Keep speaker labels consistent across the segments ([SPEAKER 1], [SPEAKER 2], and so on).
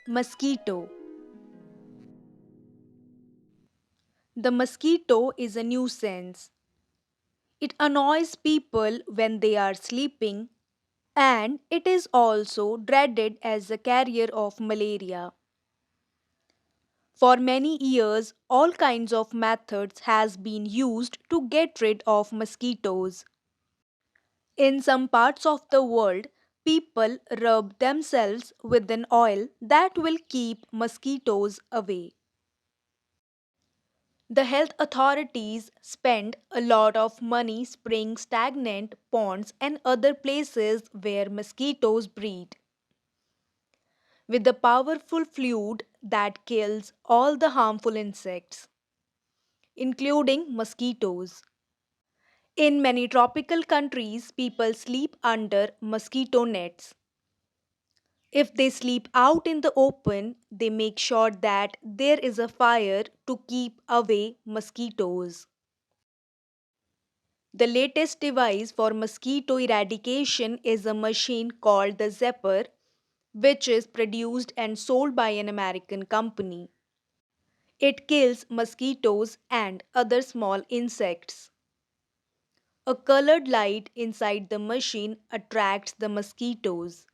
[SPEAKER 1] Mosquito. The mosquito is a nuisance. It annoys people when they are sleeping, and it is also dreaded as a carrier of malaria. For many years, all kinds of methods has been used to get rid of mosquitoes. In some parts of the world, people rub themselves with an oil that will keep mosquitoes away. The health authorities spend a lot of money spraying stagnant ponds and other places where mosquitoes breed with a powerful fluid that kills all the harmful insects, including mosquitoes. In many tropical countries, people sleep under mosquito nets. If they sleep out in the open, they make sure that there is a fire to keep away mosquitoes. The latest device for mosquito eradication is a machine called the Zapper, which is produced and sold by an American company. It kills mosquitoes and other small insects. A colored light inside the machine attracts the mosquitoes.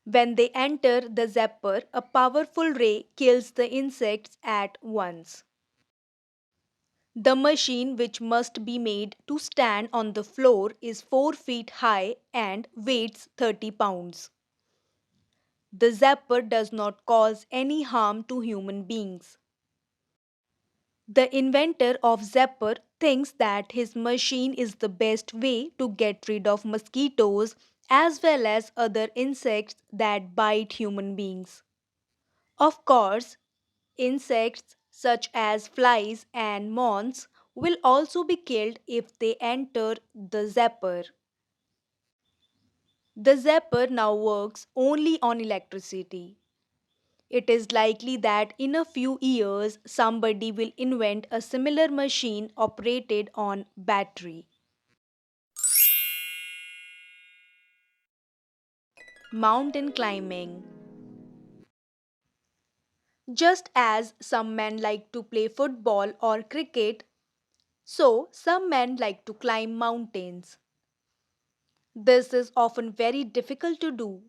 [SPEAKER 1] When they enter the zapper, a powerful ray kills the insects at once. The machine, which must be made to stand on the floor, is 4 feet high and weighs 30 pounds. The zapper does not cause any harm to human beings. The inventor of zapper thinks that his machine is the best way to get rid of mosquitoes as well as other insects that bite human beings. Of course, insects such as flies and moths will also be killed if they enter the zapper. The zapper now works only on electricity. It is likely that in a few years somebody will invent a similar machine operated on battery. Mountain climbing. Just as some men like to play football or cricket, so some men like to climb mountains. This is often very difficult to do,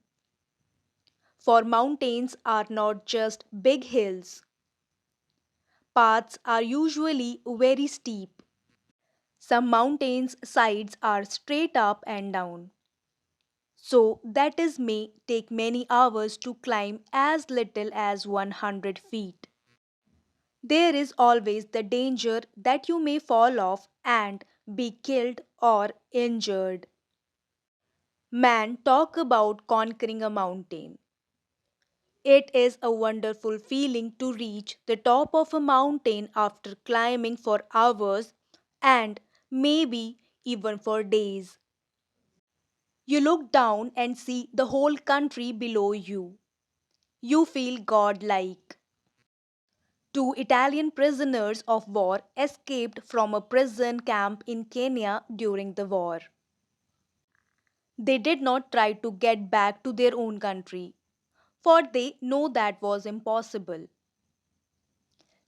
[SPEAKER 1] for mountains are not just big hills. Paths are usually very steep. Some mountains' sides are straight up and down. So that is may take many hours to climb as little as 100 feet. There is always the danger that you may fall off and be killed or injured. Man talk about conquering a mountain. It is a wonderful feeling to reach the top of a mountain after climbing for hours and maybe even for days. You look down and see the whole country below you. You feel godlike. Two Italian prisoners of war escaped from a prison camp in Kenya during the war. They did not try to get back to their own country, for they know that was impossible.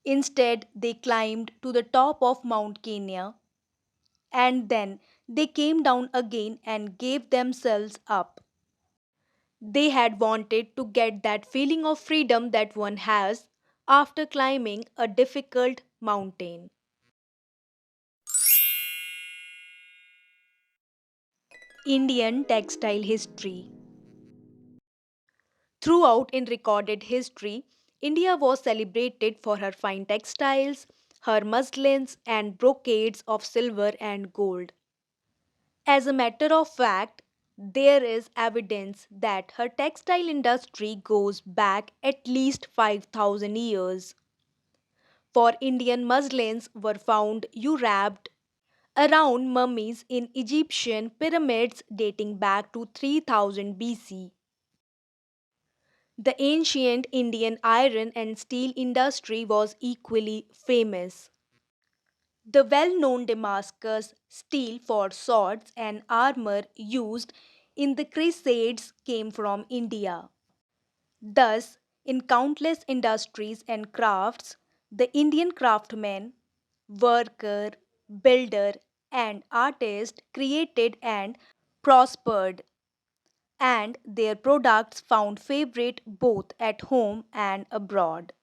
[SPEAKER 1] Instead, they climbed to the top of Mount Kenya and then they came down again and gave themselves up. They had wanted to get that feeling of freedom that one has after climbing a difficult mountain. Indian textile history. Throughout in recorded history, India was celebrated for her fine textiles, her muslins and brocades of silver and gold. As a matter of fact, there is evidence that her textile industry goes back at least 5,000 years. For Indian muslins were found wrapped around mummies in Egyptian pyramids dating back to 3000 BC. The ancient Indian iron and steel industry was equally famous. The well known Damascus steel for swords and armor used in the Crusades came from India. Thus, in countless industries and crafts, the Indian craftsman, worker, builder, and artist created and prospered, and their products found favorite both at home and abroad.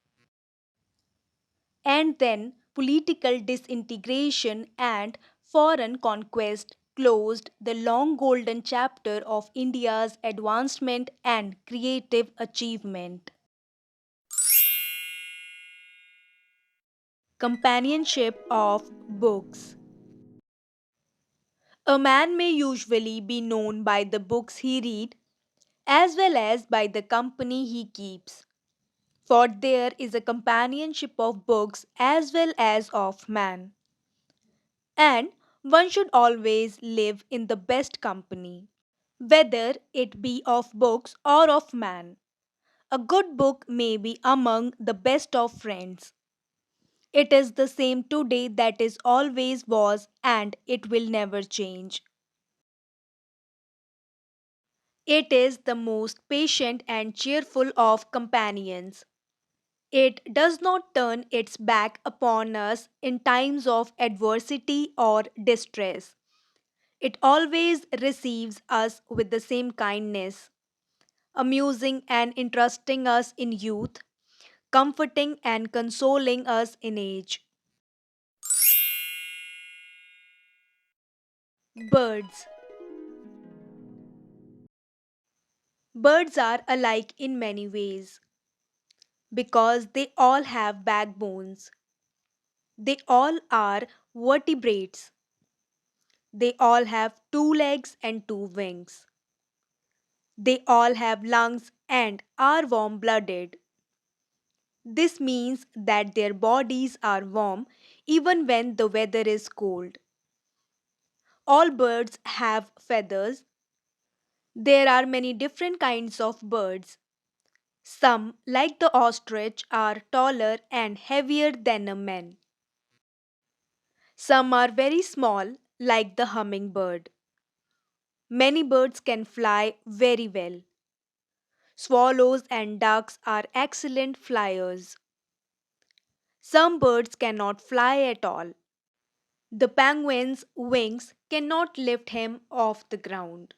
[SPEAKER 1] And then political disintegration and foreign conquest closed the long golden chapter of India's advancement and creative achievement. Companionship of books. A man may usually be known by the books he reads as well as by the company he keeps. For there is a companionship of books as well as of man. And one should always live in the best company, whether it be of books or of man. A good book may be among the best of friends. It is the same today that is always was and it will never change. It is the most patient and cheerful of companions. It does not turn its back upon us in times of adversity or distress. It always receives us with the same kindness, amusing and interesting us in youth, comforting and consoling us in age. Birds. Birds are alike in many ways because they all have backbones. They all are vertebrates. They all have two legs and two wings. They all have lungs and are warm blooded. This means that their bodies are warm even when the weather is cold. All birds have feathers. There are many different kinds of birds. Some, like the ostrich, are taller and heavier than a man. Some are very small, like the hummingbird. Many birds can fly very well. Swallows and ducks are excellent flyers. Some birds cannot fly at all. The penguin's wings cannot lift him off the ground.